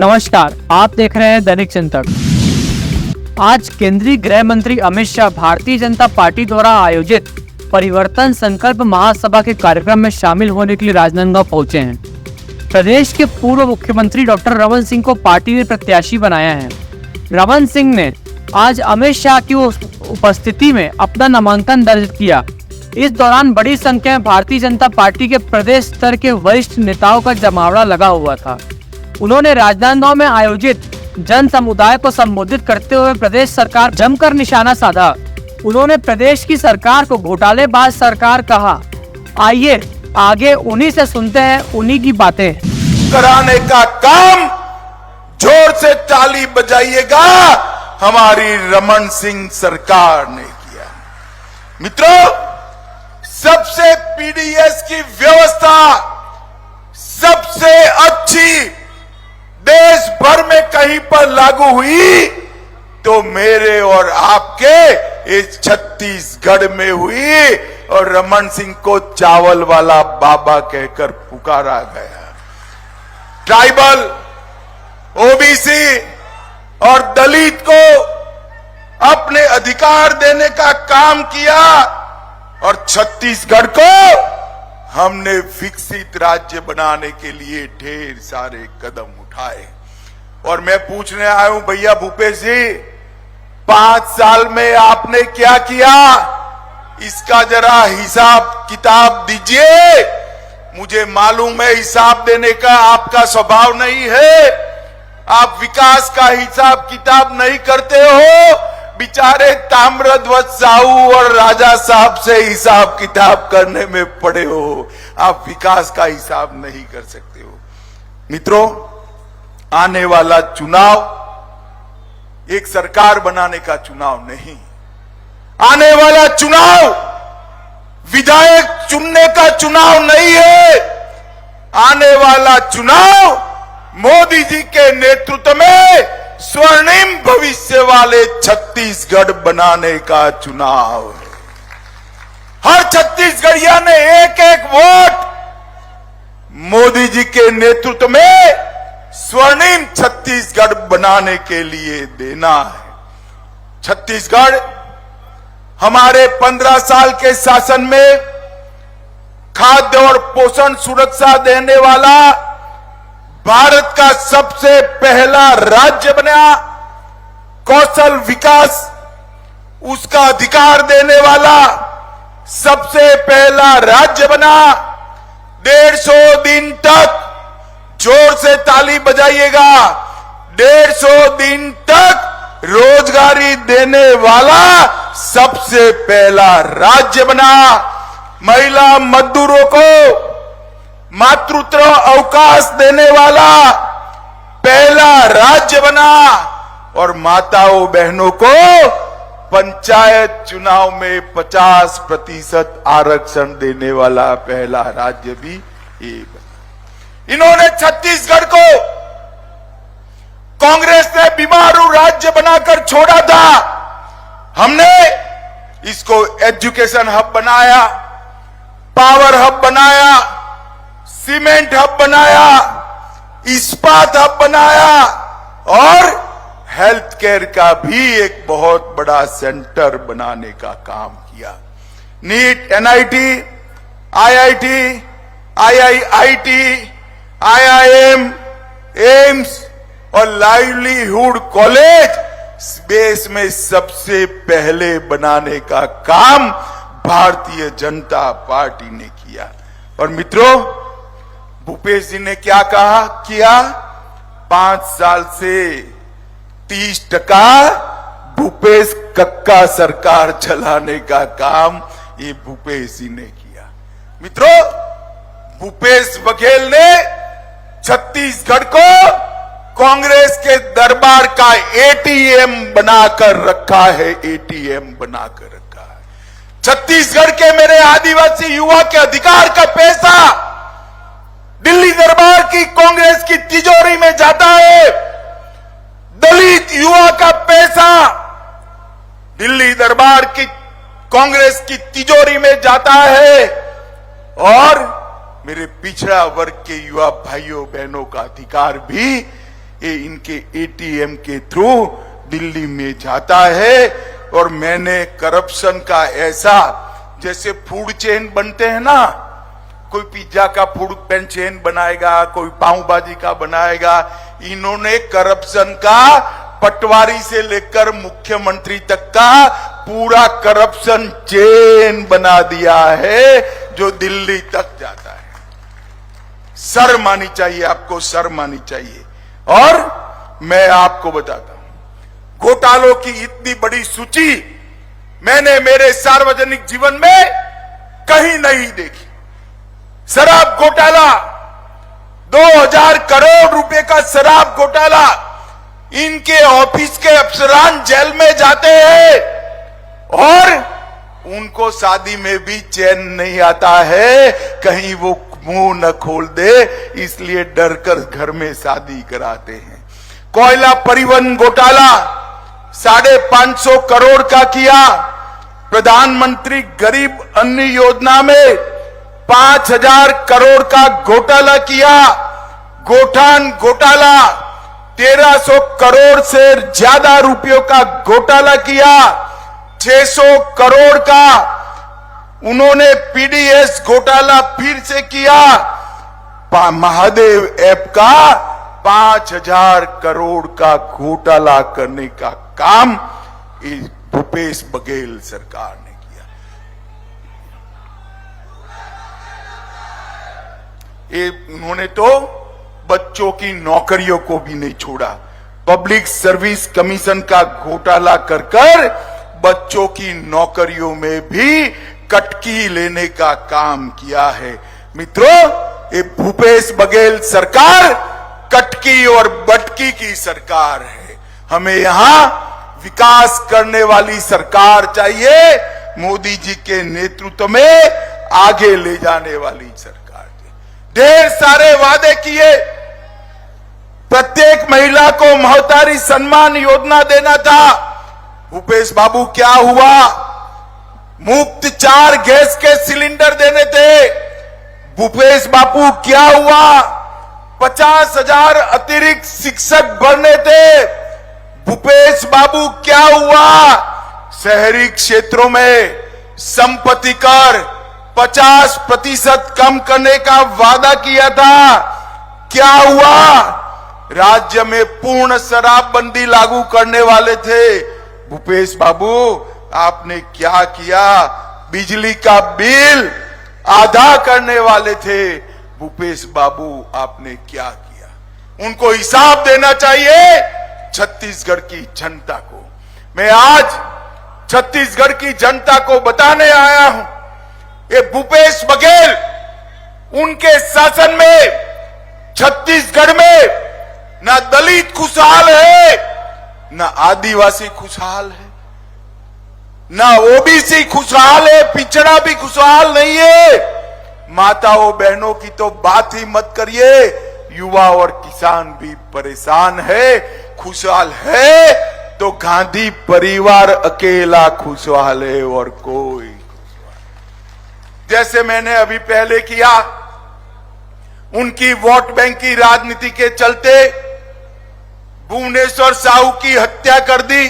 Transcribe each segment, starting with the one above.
नमस्कार, आप देख रहे हैं दैनिक चिंतक। आज केंद्रीय गृह मंत्री अमित शाह भारतीय जनता पार्टी द्वारा आयोजित परिवर्तन संकल्प महासभा के कार्यक्रम में शामिल होने के लिए राजनांदगांव पहुंचे हैं। प्रदेश के पूर्व मुख्यमंत्री डॉक्टर रमन सिंह को पार्टी ने प्रत्याशी बनाया है। रमन सिंह ने आज अमित शाह की उपस्थिति में अपना नामांकन दर्ज किया। इस दौरान बड़ी संख्या में भारतीय जनता पार्टी के प्रदेश स्तर के वरिष्ठ नेताओं का जमावड़ा लगा हुआ था। उन्होंने राजनांदगांव में आयोजित जन समुदाय को संबोधित करते हुए प्रदेश सरकार जमकर निशाना साधा। उन्होंने प्रदेश की सरकार को घोटालेबाज सरकार कहा। आइए आगे उन्हीं से सुनते हैं उन्हीं की बातें। कराने का काम जोर से ताली बजाइएगा, हमारी रमन सिंह सरकार ने किया। मित्रों, सबसे पीडीएस की व्यवस्था सबसे अच्छी देश भर में कहीं पर लागू हुई तो मेरे और आपके इस छत्तीसगढ़ में हुई, और रमन सिंह को चावल वाला बाबा कहकर पुकारा गया। ट्राइबल, ओबीसी और दलित को अपने अधिकार देने का काम किया, और छत्तीसगढ़ को हमने विकसित राज्य बनाने के लिए ढेर सारे कदम उठाए। और मैं पूछने आया हूं, भैया भूपेश जी, 5 साल में आपने क्या किया, इसका जरा हिसाब किताब दीजिए। मुझे मालूम है हिसाब देने का आपका स्वभाव नहीं है, आप विकास का हिसाब किताब नहीं करते हो। बेचारे ताम्रध्वज साहू और राजा साहब से हिसाब किताब करने में पड़े हो, आप विकास का हिसाब नहीं कर सकते हो। मित्रों, आने वाला चुनाव एक सरकार बनाने का चुनाव नहीं, आने वाला चुनाव विधायक चुनने का चुनाव नहीं है। आने वाला चुनाव मोदी जी के नेतृत्व में स्वर्णिम भविष्य वाले छत्तीसगढ़ बनाने का चुनाव है। हर छत्तीसगढ़िया ने एक एक वोट मोदी जी के नेतृत्व में स्वर्णिम छत्तीसगढ़ बनाने के लिए देना है। छत्तीसगढ़ हमारे 15 साल के शासन में खाद्य और पोषण सुरक्षा देने वाला भारत का सबसे पहला राज्य बना। कौशल विकास उसका अधिकार देने वाला सबसे पहला राज्य बना। 150 दिन तक, जोर से ताली बजाइएगा, 150 दिन तक रोजगारी देने वाला सबसे पहला राज्य बना। महिला मजदूरों को मातृत्व अवकाश देने वाला पहला राज्य बना, और माताओं बहनों को पंचायत चुनाव में 50% आरक्षण देने वाला पहला राज्य भी ये बना। इन्होंने छत्तीसगढ़ को कांग्रेस ने बीमारू राज्य बनाकर छोड़ा था। हमने इसको एजुकेशन हब बनाया, पावर हब बनाया, सीमेंट हब बनाया, इस्पात हब बनाया, और हेल्थ केयर का भी एक बहुत बड़ा सेंटर बनाने का काम किया। NEET, NIT, IIT, IIIT, IIM, AIIMS और लाइवलीहुड कॉलेज देश में सबसे पहले बनाने का काम भारतीय जनता पार्टी ने किया। और मित्रों, भूपेश जी ने क्या कहा किया, 5 साल से 30% भूपेश कक्का सरकार चलाने का काम ये भूपेश जी ने किया। मित्रों, भूपेश बघेल ने छत्तीसगढ़ को कांग्रेस के दरबार का एटीएम बनाकर रखा है, एटीएम बनाकर रखा है। छत्तीसगढ़ के मेरे आदिवासी युवा के अधिकार का पैसा दिल्ली दरबार की कांग्रेस की तिजोरी में जाता है। दलित युवा का पैसा दिल्ली दरबार की कांग्रेस की तिजोरी में जाता है, और मेरे पिछड़ा वर्ग के युवा भाइयों बहनों का अधिकार भी ये इनके एटीएम के थ्रू दिल्ली में जाता है। और मैंने करप्शन का ऐसा, जैसे फूड चेन बनते हैं ना, कोई पिज्जा का फूड चेन बनाएगा, कोई पाव भाजी का बनाएगा, इन्होंने करप्शन का पटवारी से लेकर मुख्यमंत्री तक का पूरा करप्शन चेन बना दिया है जो दिल्ली तक जाता है। शर्म आनी चाहिए आपको, शर्म आनी चाहिए। और मैं आपको बताता हूं, घोटालों की इतनी बड़ी सूची मैंने मेरे सार्वजनिक जीवन में कहीं नहीं देखी। शराब घोटाला, 2000 करोड़ रुपए का शराब घोटाला, इनके ऑफिस के अफसरान जेल में जाते हैं और उनको शादी में भी चैन नहीं आता है, कहीं वो मुंह न खोल दे, इसलिए डरकर घर में शादी कराते हैं। कोयला परिवहन घोटाला 550 करोड़ का किया। प्रधानमंत्री गरीब अन्न योजना में 5000 करोड़ का घोटाला किया। गोठान घोटाला 1300 करोड़ से ज्यादा रुपयों का घोटाला किया। 600 करोड़ का उन्होंने पीडीएस घोटाला फिर से किया। महादेव ऐप का 5000 करोड़ का घोटाला करने का काम भूपेश बघेल सरकार ने किया। ये उन्होंने तो बच्चों की नौकरियों को भी नहीं छोड़ा। पब्लिक सर्विस कमीशन का घोटाला कर बच्चों की नौकरियों में भी कटकी लेने का काम किया है। मित्रों, ये भूपेश बघेल सरकार कटकी और बटकी की सरकार है। हमें यहां विकास करने वाली सरकार चाहिए, मोदी जी के नेतृत्व में आगे ले जाने वाली सरकार चाहिए। ढेर सारे वादे किए, प्रत्येक महिला को महतारी सम्मान योजना देना था। भूपेश बाबू क्या हुआ? मुफ्त 4 गैस के सिलेंडर देने थे। भूपेश बाबू क्या हुआ? 50,000 अतिरिक्त शिक्षक भरने थे। भूपेश बाबू क्या हुआ? शहरी क्षेत्रों में संपत्ति कर 50% कम करने का वादा किया था। क्या हुआ? राज्य में पूर्ण शराबबंदी लागू करने वाले थे। भूपेश बाबू आपने क्या किया? बिजली का बिल आधा करने वाले थे। भूपेश बाबू आपने क्या किया? उनको हिसाब देना चाहिए छत्तीसगढ़ की जनता को। मैं आज छत्तीसगढ़ की जनता को बताने आया हूं, ये भूपेश बघेल, उनके शासन में छत्तीसगढ़ में ना दलित खुशहाल है, ना आदिवासी खुशहाल है, ना ओबीसी खुशहाल है, पिछड़ा भी खुशहाल नहीं है। माताओं बहनों की तो बात ही मत करिए, युवा और किसान भी परेशान है। खुशहाल है तो गांधी परिवार अकेला खुशहाल है और कोई खुशहाल। जैसे मैंने अभी पहले किया, उनकी वोट बैंक की राजनीति के चलते भुवनेश्वर साहू की हत्या कर दी।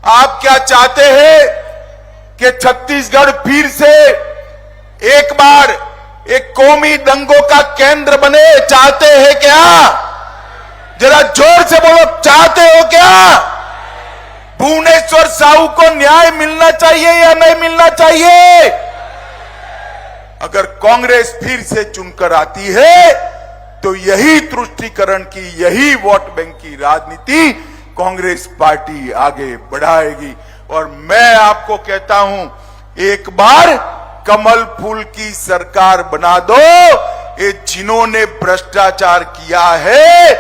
आप क्या चाहते हैं कि छत्तीसगढ़ फिर से एक बार एक कौमी दंगों का केंद्र बने? चाहते हैं क्या? जरा जोर से बोलो, चाहते हो क्या? भुवनेश्वर साहू को न्याय मिलना चाहिए या नहीं मिलना चाहिए? अगर कांग्रेस फिर से चुनकर आती है तो यही तुष्टीकरण की, यही वोट बैंक की राजनीति कांग्रेस पार्टी आगे बढ़ाएगी। और मैं आपको कहता हूं, एक बार कमल फूल की सरकार बना दो। ये जिन्होंने भ्रष्टाचार किया है,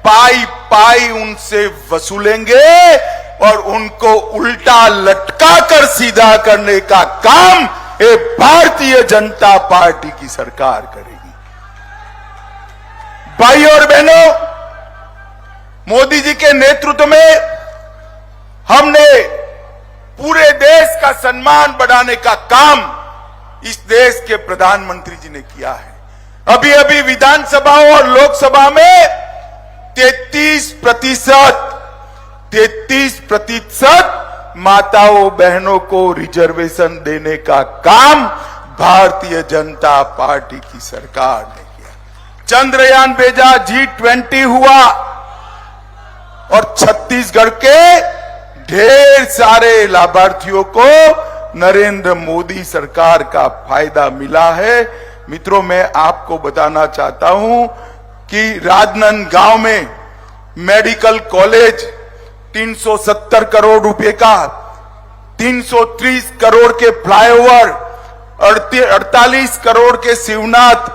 पाई पाई उनसे वसूलेंगे और उनको उल्टा लटका कर सीधा करने का काम ये भारतीय जनता पार्टी की सरकार करेगी। भाई और बहनों, मोदी जी के नेतृत्व में हमने पूरे देश का सम्मान बढ़ाने का काम इस देश के प्रधानमंत्री जी ने किया है। अभी अभी विधानसभा और लोकसभा में 33% माताओं बहनों को रिजर्वेशन देने का काम भारतीय जनता पार्टी की सरकार ने किया। चंद्रयान भेजा, G20 हुआ और छत्तीसगढ़ के ढेर सारे लाभार्थियों को नरेंद्र मोदी सरकार का फायदा मिला है। मित्रों, मैं आपको बताना चाहता हूं कि राजनांदगांव में मेडिकल कॉलेज 370 करोड़ रुपए का, 330 करोड़ के फ्लाईओवर, 48 करोड़ के शिवनाथ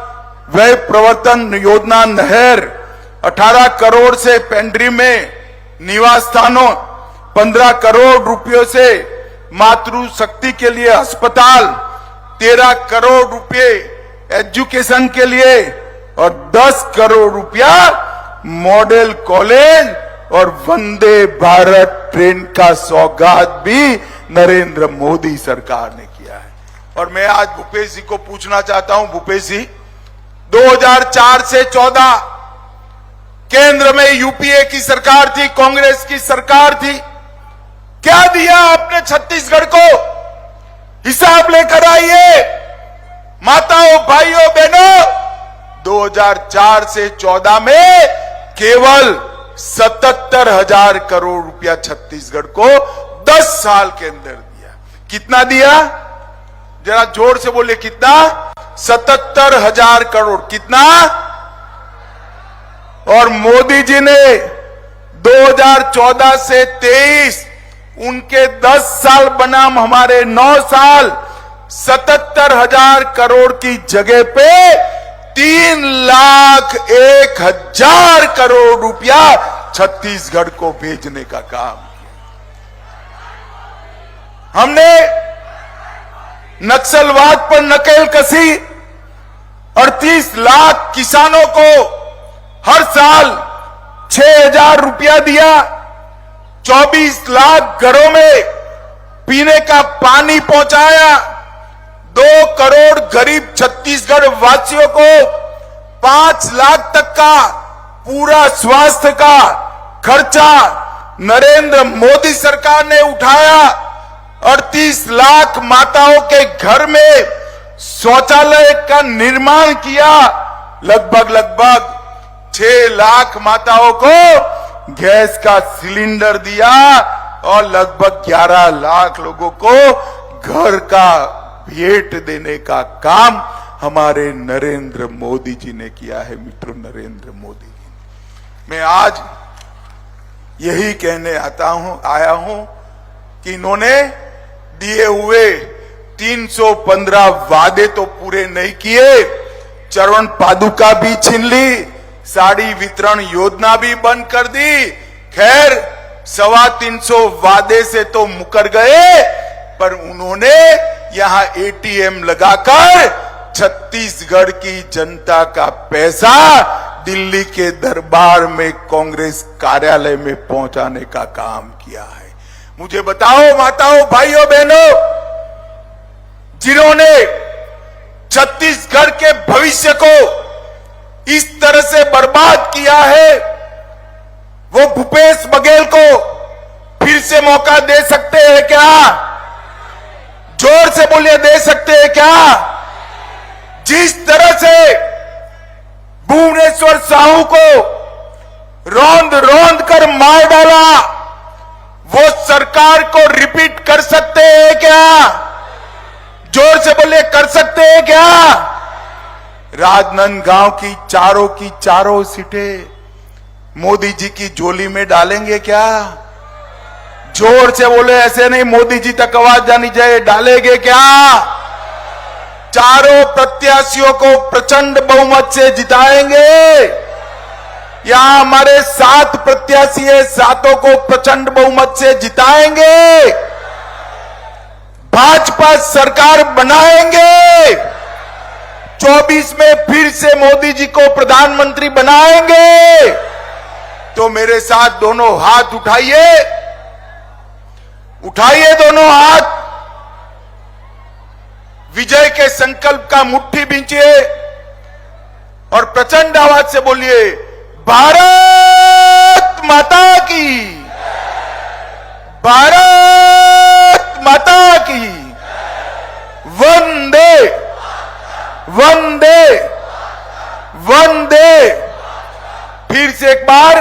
व्यय प्रवर्तन योजना नहर, 18 करोड़ से पेंड्री में निवास स्थानों, 15 करोड़ रुपयों से मातृ शक्ति के लिए अस्पताल, 13 करोड़ रुपए एजुकेशन के लिए और 10 करोड़ रुपया मॉडल कॉलेज और वंदे भारत ट्रेन का सौगात भी नरेंद्र मोदी सरकार ने किया है। और मैं आज भूपेश जी को पूछना चाहता हूं, भूपेश जी, 2004 से 14 केंद्र में यूपीए की सरकार थी, कांग्रेस की सरकार थी, क्या दिया आपने छत्तीसगढ़ को? हिसाब लेकर आइए माताओं, भाइयों, बहनों। 2004 से 14 में केवल 77,000 करोड़ रुपया छत्तीसगढ़ को 10 साल के अंदर दिया। कितना दिया? जरा जोर से बोलिए, कितना? 77,000 करोड़। कितना? और मोदी जी ने 2014 से 23 उनके 10 साल बनाम हमारे 9 साल 77,000 करोड़ की जगह पे 3,01,000 करोड़ रुपया छत्तीसगढ़ को भेजने का काम किया। हमने नक्सलवाद पर नकेल कसी, 38 लाख किसानों को हर साल 6,000 रुपया दिया, 24 लाख घरों में पीने का पानी पहुंचाया, 2 करोड़ गरीब छत्तीसगढ़ वासियों को 5 लाख तक का पूरा स्वास्थ्य का खर्चा नरेंद्र मोदी सरकार ने उठाया। 38 लाख माताओं के घर में शौचालय का निर्माण किया, लगभग 6 लाख माताओं को गैस का सिलेंडर दिया और लगभग 11 लाख लोगों को घर का भेंट देने का काम हमारे नरेंद्र मोदी जी ने किया है। मित्रों, नरेंद्र मोदी जी, मैं आज यही कहने आया हूं कि इन्होंने दिए हुए 315 वादे तो पूरे नहीं किए, चरण पादुका भी छीन ली, साड़ी वितरण योजना भी बंद कर दी। खैर 325 वादे से तो मुकर गए, पर उन्होंने यहां एटीएम लगाकर छत्तीसगढ़ की जनता का पैसा दिल्ली के दरबार में कांग्रेस कार्यालय में पहुंचाने का काम किया है। मुझे बताओ माताओं, भाइयों, बहनों, जिन्होंने छत्तीसगढ़ के भविष्य को इस तरह से बर्बाद किया है, वो भूपेश बघेल को फिर से मौका दे सकते हैं क्या? जोर से बोलिए, दे सकते हैं क्या? जिस तरह से भुवनेश्वर साहू को रौंद रौंद कर मार डाला, वो सरकार को रिपीट कर सकते हैं क्या? जोर से बोलिए, कर सकते हैं क्या? राजनांदगांव की चारों सीटें मोदी जी की झोली में डालेंगे क्या? जोर से बोले, ऐसे नहीं, मोदी जी तक आवाज जानी चाहिए, डालेंगे क्या? चारों प्रत्याशियों को प्रचंड बहुमत से जिताएंगे। यहां हमारे 7 प्रत्याशी है, 7 को प्रचंड बहुमत से जिताएंगे। भाजपा सरकार बनाएंगे। 24 में फिर से मोदी जी को प्रधानमंत्री बनाएंगे। तो मेरे साथ दोनों हाथ उठाइए, उठाइए दोनों हाथ, विजय के संकल्प का मुट्ठी बींचिए और प्रचंड आवाज से बोलिए, भारत माता की, भारत माता की, वंदे वंदे वंदे। फिर से एक बार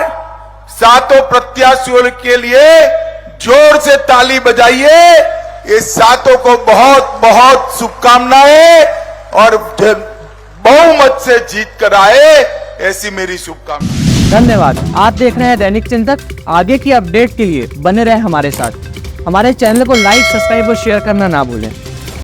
सातों प्रत्याशियों के लिए जोर से ताली बजाइए। ये सातों को बहुत बहुत शुभकामनाएं और बहुमत से जीत कर आए, ऐसी मेरी शुभकामनाएं। धन्यवाद। आप देख रहे हैं दैनिक चिंतक। आगे की अपडेट के लिए बने रहे हमारे साथ। हमारे चैनल को लाइक, सब्सक्राइब और शेयर करना ना भूलें।